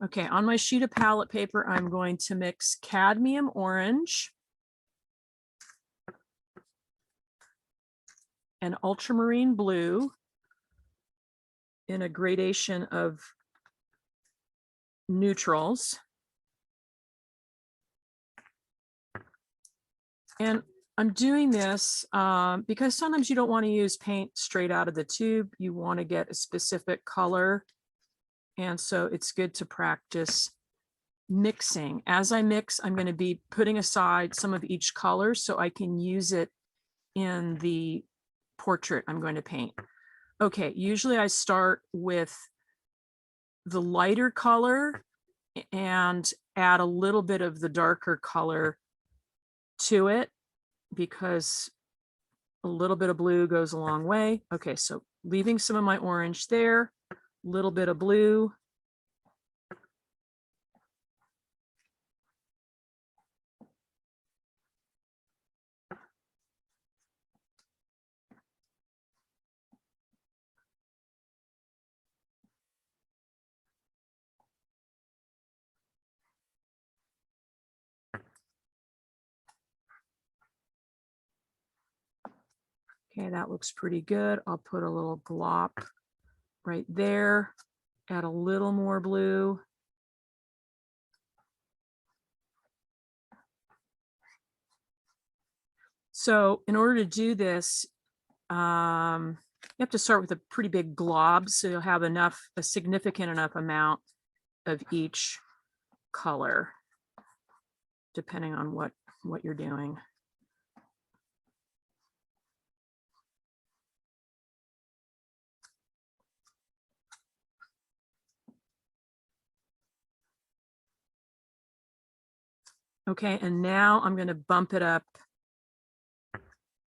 Okay, on my sheet of palette paper, I'm going to mix cadmium orange and ultramarine blue in a gradation of neutrals. And I'm doing this because sometimes you don't want to use paint straight out of the tube. You want to get a specific color. And so it's good to practice mixing. As I mix, I'm going to be putting aside some of each color so I can use it in the portrait I'm going to paint. Okay, usually I start with the lighter color and add a little bit of the darker color to it because a little bit of blue goes a long way. Okay, so leaving some of my orange there, a little bit of blue. Okay, that looks pretty good. I'll put a little glop right there, add a little more blue. So in order to do this, you have to start with a pretty big glob, so you'll have a significant enough amount of each color, depending on what you're doing. Okay, and now I'm going to bump it up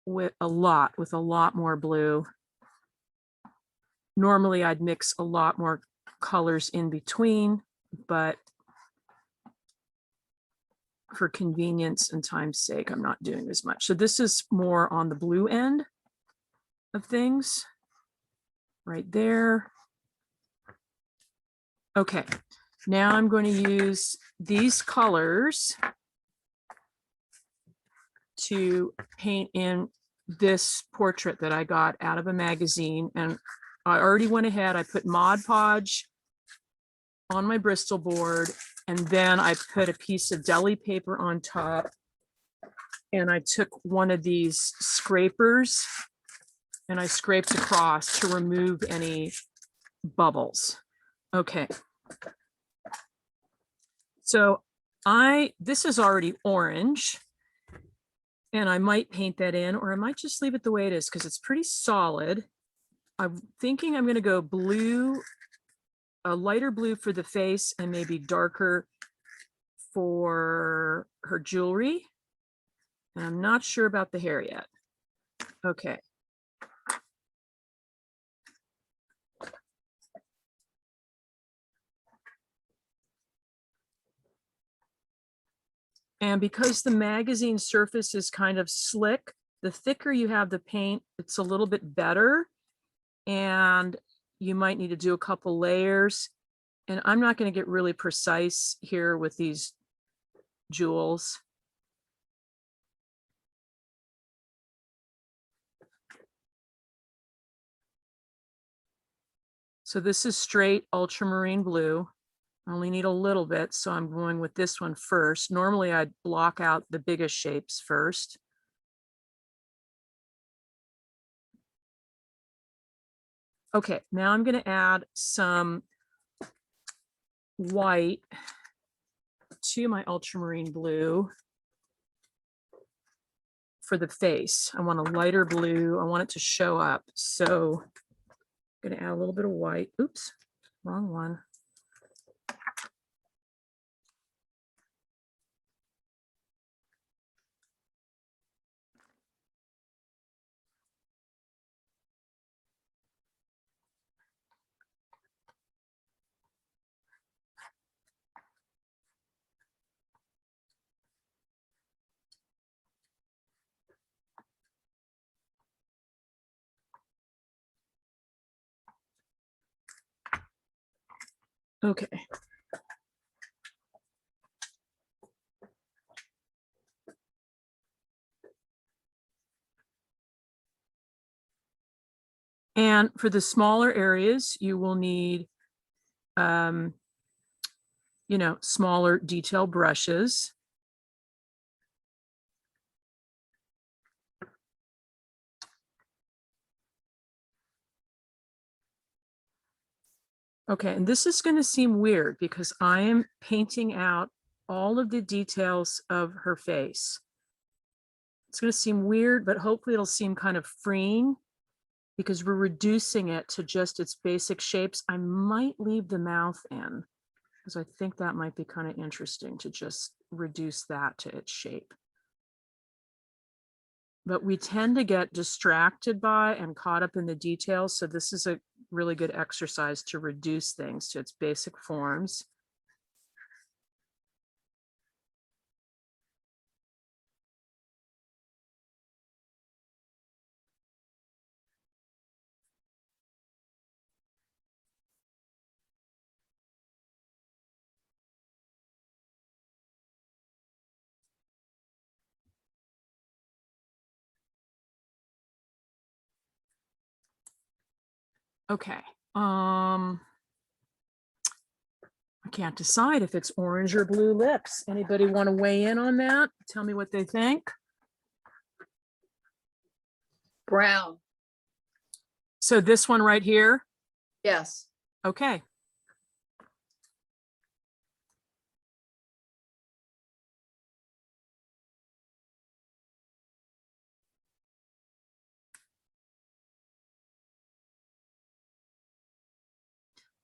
with a lot more blue. Normally I'd mix a lot more colors in between, but for convenience and time's sake, I'm not doing as much. So this is more on the blue end of things right there. Okay, now I'm going to use these colors to paint in this portrait that I got out of a magazine. And I already went ahead, I put Mod Podge on my Bristol board, and then I put a piece of deli paper on top. And I took one of these scrapers and I scraped across to remove any bubbles. Okay. So this is already orange, and I might paint that in, or I might just leave it the way it is because it's pretty solid. I'm thinking I'm going to go blue, a lighter blue for the face and maybe darker for her jewelry. And I'm not sure about the hair yet. Okay. And because the magazine surface is kind of slick, the thicker you have the paint, it's a little bit better. And you might need to do a couple layers. And I'm not going to get really precise here with these jewels. So this is straight ultramarine blue. I only need a little bit, so I'm going with this one first. Normally I'd block out the biggest shapes first. Okay, now I'm going to add some white to my ultramarine blue for the face. I want a lighter blue. I want it to show up. So I'm going to add a little bit of white. Oops, wrong one. Okay. And for the smaller areas, you will need, you know, smaller detail brushes. Okay, and this is going to seem weird because I am painting out all of the details of her face. It's going to seem weird, but hopefully it'll seem kind of freeing because we're reducing it to just its basic shapes. I might leave the mouth in because I think that might be kind of interesting to just reduce that to its shape. But we tend to get distracted by and caught up in the details. So this is a really good exercise to reduce things to its basic forms. Okay. I can't decide if it's orange or blue lips. Anybody want to weigh in on that? Tell me what they think. Brown. So this one right here. Yes. Okay.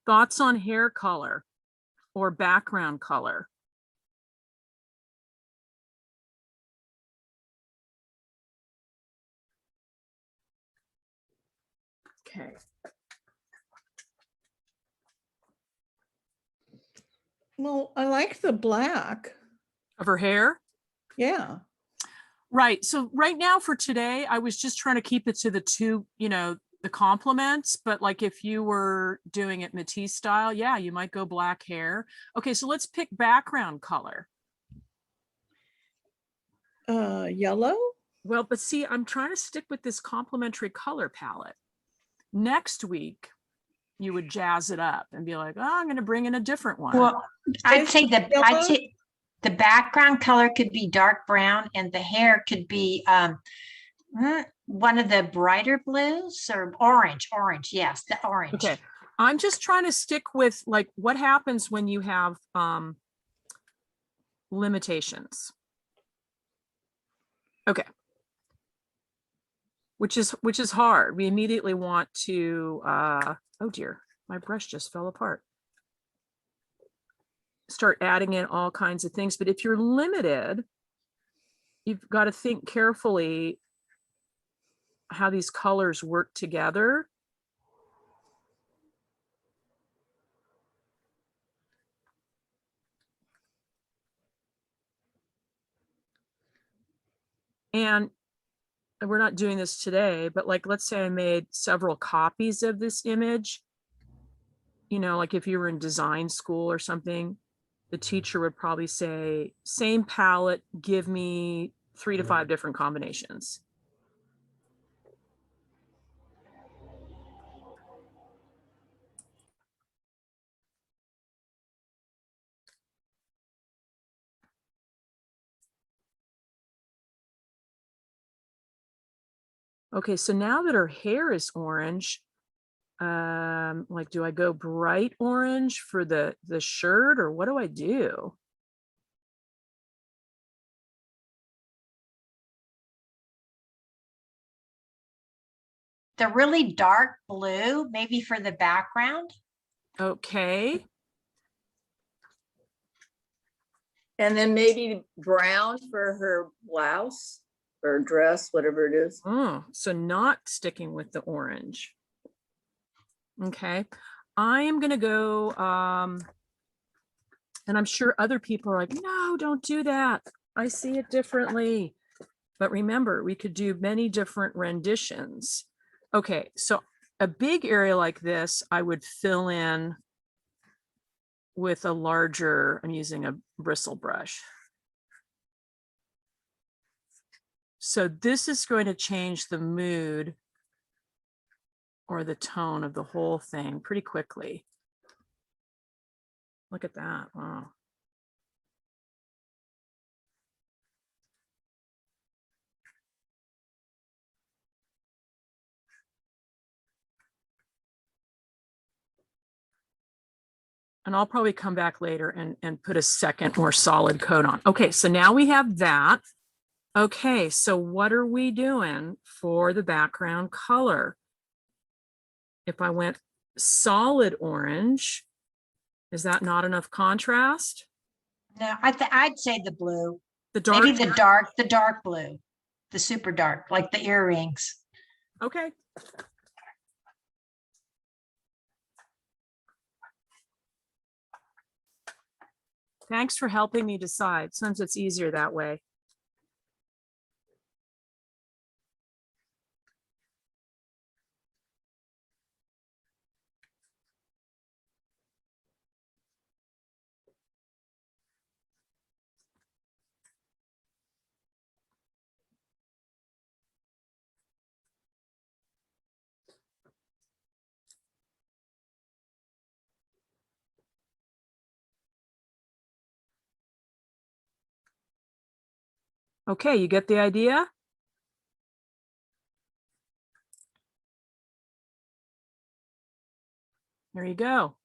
Thoughts on hair color or background color? Okay. Well, I like the black. Of her hair? Yeah. Right. So right now for today, I was just trying to keep it to the two, you know, the compliments, but like if you were doing it Matisse style, yeah, you might go black hair. Okay, so let's pick background color. Yellow. Well, but see, I'm trying to stick with this complementary color palette. Next week, you would jazz it up and be like, oh, I'm going to bring in a different one. Well, I'd say the background color could be dark brown and the hair could be one of the brighter blues or orange. Yes, the orange. Okay. I'm just trying to stick with like what happens when you have limitations. Okay. Which is hard. We immediately want to oh dear, my brush just fell apart. Start adding in all kinds of things. But if you're limited, you've got to think carefully how these colors work together. And we're not doing this today, but like, let's say I made several copies of this image. You know, like if you were in design school or something, the teacher would probably say, same palette, give me 3 to 5 different combinations. Okay, so now that her hair is orange, like, do I go bright orange for the shirt or what do I do? The really dark blue, maybe for the background. Okay. And then maybe brown for her blouse or dress, whatever it is. Oh, so not sticking with the orange. Okay. I am gonna go, and I'm sure other people are like, no, don't do that. I see it differently. But remember, we could do many different renditions. Okay, so a big area like this, I would fill in with a larger, I'm using a bristle brush. So this is going to change the mood or the tone of the whole thing pretty quickly. Look at that. Wow. And I'll probably come back later and put a second more solid coat on. Okay, so now we have that. Okay, so what are we doing for the background color? If I went solid orange, is that not enough contrast? No, I'd say the blue, The dark, maybe the dark blue, the super dark, like the earrings. okay. Thanks for helping me decide. Sometimes it's easier that way. Okay, you get the idea? There you go.